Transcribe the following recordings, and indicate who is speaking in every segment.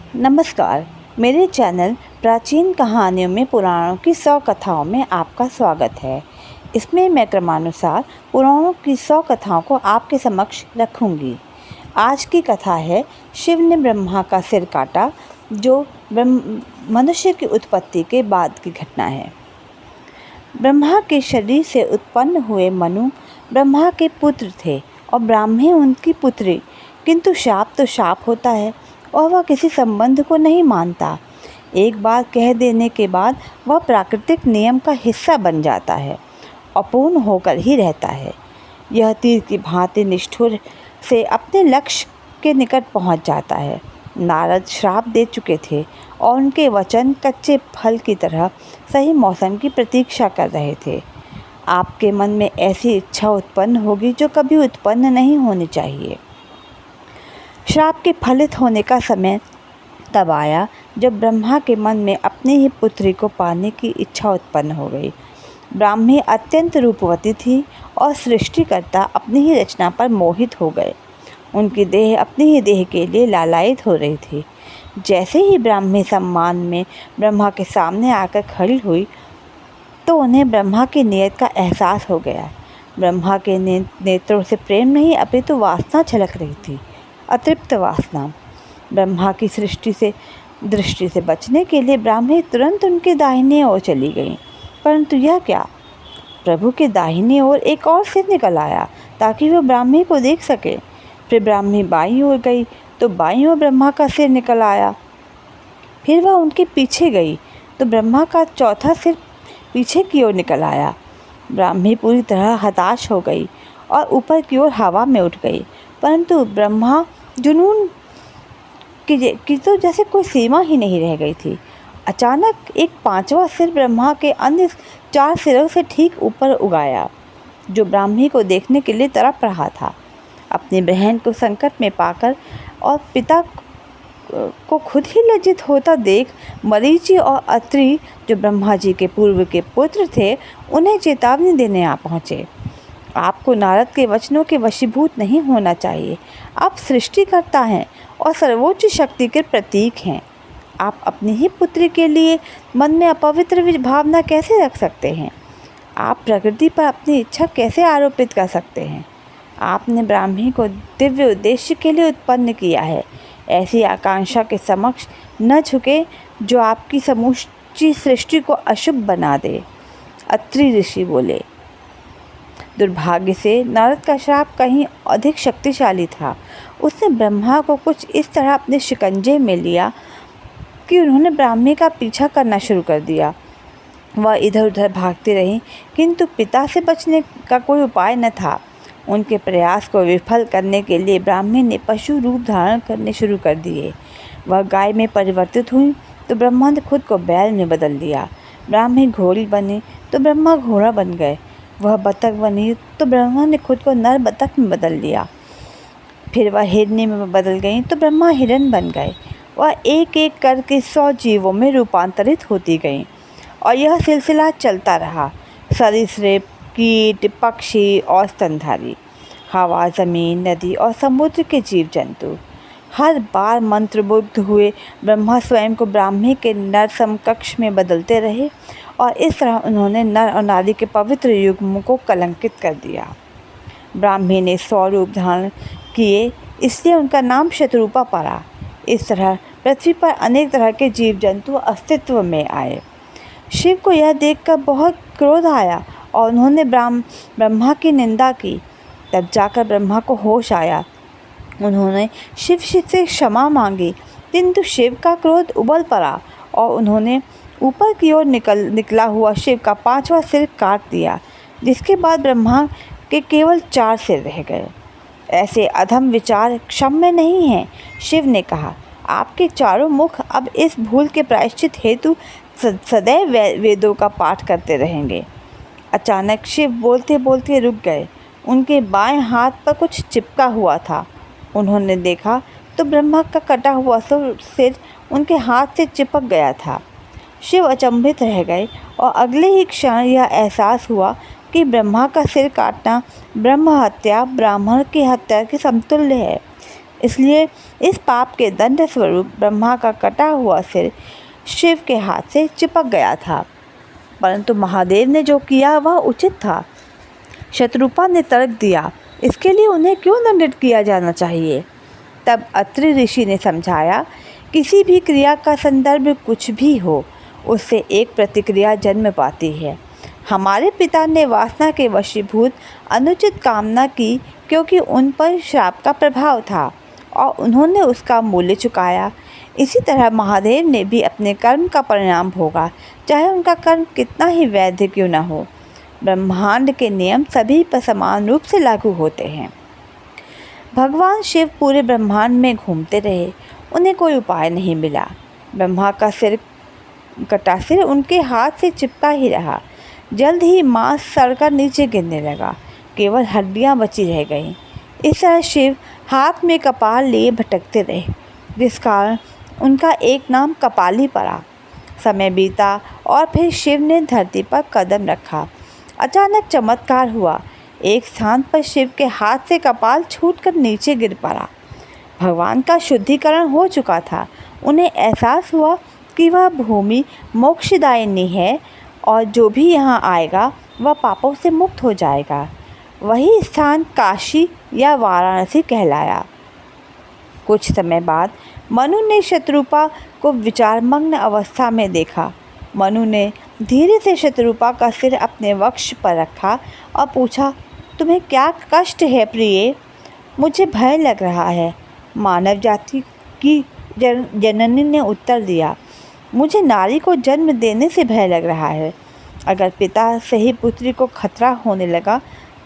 Speaker 1: नमस्कार। मेरे चैनल प्राचीन कहानियों में पुराणों की 100 कथाओं में आपका स्वागत है। इसमें मैं क्रमानुसार पुराणों की 100 कथाओं को आपके समक्ष रखूंगी। आज की कथा है शिव ने ब्रह्मा का सिर काटा, जो मनुष्य की उत्पत्ति के बाद की घटना है। ब्रह्मा के शरीर से उत्पन्न हुए मनु ब्रह्मा के पुत्र थे और ब्राह्मी उनकी पुत्री, किंतु शाप तो शाप होता है और वह किसी संबंध को नहीं मानता। एक बार कह देने के बाद वह प्राकृतिक नियम का हिस्सा बन जाता है, अपूर्ण होकर ही रहता है। यह तीर की भांति निष्ठुर से अपने लक्ष्य के निकट पहुंच जाता है। नारद श्राप दे चुके थे और उनके वचन कच्चे फल की तरह सही मौसम की प्रतीक्षा कर रहे थे। आपके मन में ऐसी इच्छा उत्पन्न होगी जो कभी उत्पन्न नहीं होनी चाहिए। श्राप के फलित होने का समय तब आया जब ब्रह्मा के मन में अपनी ही पुत्री को पाने की इच्छा उत्पन्न हो गई। ब्राह्मी अत्यंत रूपवती थी और सृष्टिकर्ता अपनी ही रचना पर मोहित हो गए। उनकी देह अपनी ही देह के लिए लालायित हो रही थी। जैसे ही ब्राह्मी सम्मान में ब्रह्मा के सामने आकर खड़ी हुई तो उन्हें ब्रह्मा की नियत का एहसास हो गया। ब्रह्मा के नेत्रों से प्रेम नहीं अपितु वासना छलक रही थी, अतृप्त वासना। ब्रह्मा की दृष्टि से बचने के लिए ब्राह्मी तुरंत उनके दाहिने ओर चली गई, परंतु यह क्या, प्रभु के दाहिने ओर एक और सिर निकल आया ताकि वह ब्राह्मी को देख सके। फिर ब्राह्मी बाईं ओर गई तो बाईं ओर ब्रह्मा का सिर निकल आया। फिर वह उनके पीछे गई तो ब्रह्मा का चौथा सिर पीछे की ओर निकल आया। ब्राह्मी पूरी तरह हताश हो गई और ऊपर की ओर हवा में उठ गई, परंतु ब्रह्मा जुनून की तो जैसे कोई सीमा ही नहीं रह गई थी। अचानक एक पांचवा सिर ब्रह्मा के अन्य 4 सिरों से ठीक ऊपर उगाया, जो ब्राह्मी को देखने के लिए तड़प रहा था। अपनी बहन को संकट में पाकर और पिता को खुद ही लज्जित होता देख मरीचि और अत्रि, जो ब्रह्मा जी के पूर्व के पुत्र थे, उन्हें चेतावनी देने आ पहुँचे। आपको नारद के वचनों के वशीभूत नहीं होना चाहिए। आप सृष्टिकर्ता हैं और सर्वोच्च शक्ति के प्रतीक हैं। आप अपनी ही पुत्री के लिए मन में अपवित्र भावना कैसे रख सकते हैं? आप प्रकृति पर अपनी इच्छा कैसे आरोपित कर सकते हैं? आपने ब्राह्मी को दिव्य उद्देश्य के लिए उत्पन्न किया है। ऐसी आकांक्षा के समक्ष न झुके जो आपकी समूची सृष्टि को अशुभ बना दे। अत्रि ऋषि बोले। दुर्भाग्य से नारद का श्राप कहीं अधिक शक्तिशाली था। उसने ब्रह्मा को कुछ इस तरह अपने शिकंजे में लिया कि उन्होंने ब्राह्मी का पीछा करना शुरू कर दिया। वह इधर उधर भागती रही, किंतु पिता से बचने का कोई उपाय न था। उनके प्रयास को विफल करने के लिए ब्राह्मी ने पशु रूप धारण करने शुरू कर दिए। वह गाय में परिवर्तित हुई तो ब्रह्मा ने खुद को बैल में बदल लिया। ब्राह्मी घोड़ी बनी तो ब्रह्मा घोड़ा बन गए। वह बतख बनी तो ब्रह्मा ने खुद को नर बतख में बदल लिया। फिर वह हिरनी में बदल गई तो ब्रह्मा हिरन बन गए। वह एक एक करके 100 जीवों में रूपांतरित होती गईं और यह सिलसिला चलता रहा। सरीसृप, कीट, पक्षी और स्तनधारी, हवा, ज़मीन, नदी और समुद्र के जीव जंतु। हर बार मंत्रमुग्ध हुए ब्रह्मा स्वयं को ब्राह्मी के नर समकक्ष में बदलते रहे और इस तरह उन्होंने नर और नारी के पवित्र युग्म को कलंकित कर दिया। ब्राह्मी ने 100 रूप धारण किए, इसलिए उनका नाम शतरूपा पड़ा। इस तरह पृथ्वी पर अनेक तरह के जीव जंतु अस्तित्व में आए। शिव को यह देखकर बहुत क्रोध आया और उन्होंने ब्रह्मा की निंदा की। तब जाकर ब्रह्मा को होश आया। उन्होंने शिव से क्षमा मांगी, किंतु शिव का क्रोध उबल पड़ा और उन्होंने ऊपर की ओर निकला हुआ शिव का 5वां सिर काट दिया, जिसके बाद ब्रह्मा के केवल 4 सिर रह गए। ऐसे अधम विचार क्षम्य नहीं हैं। शिव ने कहा, आपके चारों मुख अब इस भूल के प्रायश्चित हेतु सदैव वेदों का पाठ करते रहेंगे। अचानक शिव बोलते बोलते रुक गए। उनके बाएं हाथ पर कुछ चिपका हुआ था। उन्होंने देखा तो ब्रह्मा का कटा हुआ सिर उनके हाथ से चिपक गया था। शिव अचंभित रह गए और अगले ही क्षण यह एहसास हुआ कि ब्रह्मा का सिर काटना ब्रह्म हत्या ब्राह्मण की हत्या के समतुल्य है। इसलिए इस पाप के दंड स्वरूप ब्रह्मा का कटा हुआ सिर शिव के हाथ से चिपक गया था। परंतु महादेव ने जो किया वह उचित था। शत्रुपा ने तर्क दिया, इसके लिए उन्हें क्यों दंडित किया जाना चाहिए? तब अत्रि ऋषि ने समझाया, किसी भी क्रिया का संदर्भ कुछ भी हो, उससे एक प्रतिक्रिया जन्म पाती है। हमारे पिता ने वासना के वशीभूत अनुचित कामना की क्योंकि उन पर श्राप का प्रभाव था और उन्होंने उसका मूल्य चुकाया। इसी तरह महादेव ने भी अपने कर्म का परिणाम भोगा, चाहे उनका कर्म कितना ही वैध क्यों न हो। ब्रह्मांड के नियम सभी पर समान रूप से लागू होते हैं। भगवान शिव पूरे ब्रह्मांड में घूमते रहे, उन्हें कोई उपाय नहीं मिला। ब्रह्मा का कटा सिर उनके हाथ से चिपका ही रहा। जल्द ही मांस सड़कर नीचे गिरने लगा, केवल हड्डियां बची रह गईं। इस तरह शिव हाथ में कपाल लिए भटकते रहे, जिस कारण उनका एक नाम कपाली पड़ा। समय बीता और फिर शिव ने धरती पर कदम रखा। अचानक चमत्कार हुआ, एक स्थान पर शिव के हाथ से कपाल छूटकर नीचे गिर पड़ा। भगवान का शुद्धिकरण हो चुका था। उन्हें एहसास हुआ कि वह भूमि मोक्षदायिनी है और जो भी यहाँ आएगा वह पापों से मुक्त हो जाएगा। वही स्थान काशी या वाराणसी कहलाया। कुछ समय बाद मनु ने शत्रुपा को विचारमग्न अवस्था में देखा। मनु ने धीरे से शत्रुपा का सिर अपने वक्ष पर रखा और पूछा, तुम्हें क्या कष्ट है प्रिय? मुझे भय लग रहा है, मानव जाति की जननी ने उत्तर दिया। मुझे नारी को जन्म देने से भय लग रहा है। अगर पिता से ही पुत्री को खतरा होने लगा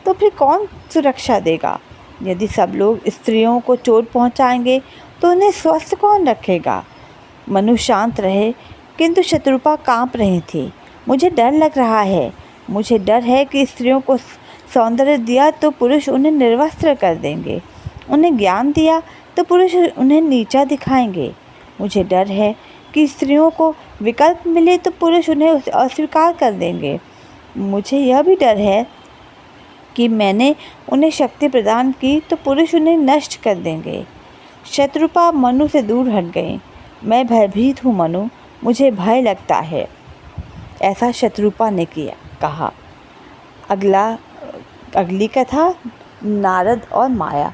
Speaker 1: तो फिर कौन सुरक्षा देगा? यदि सब लोग स्त्रियों को चोट पहुंचाएंगे तो उन्हें स्वस्थ कौन रखेगा? मनु शांत रहे, किंतु शत्रुपा कांप रही थी। मुझे डर लग रहा है। मुझे डर है कि स्त्रियों को सौंदर्य दिया तो पुरुष उन्हें निर्वस्त्र कर देंगे, उन्हें ज्ञान दिया तो पुरुष उन्हें नीचा दिखाएंगे। मुझे डर है कि स्त्रियों को विकल्प मिले तो पुरुष उन्हें अस्वीकार कर देंगे। मुझे यह भी डर है कि मैंने उन्हें शक्ति प्रदान की तो पुरुष उन्हें नष्ट कर देंगे। शत्रुपा मनु से दूर हट गई। मैं भयभीत हूँ मनु, मुझे भय लगता है। ऐसा शत्रुपा ने कहा। अगली कथा नारद और माया।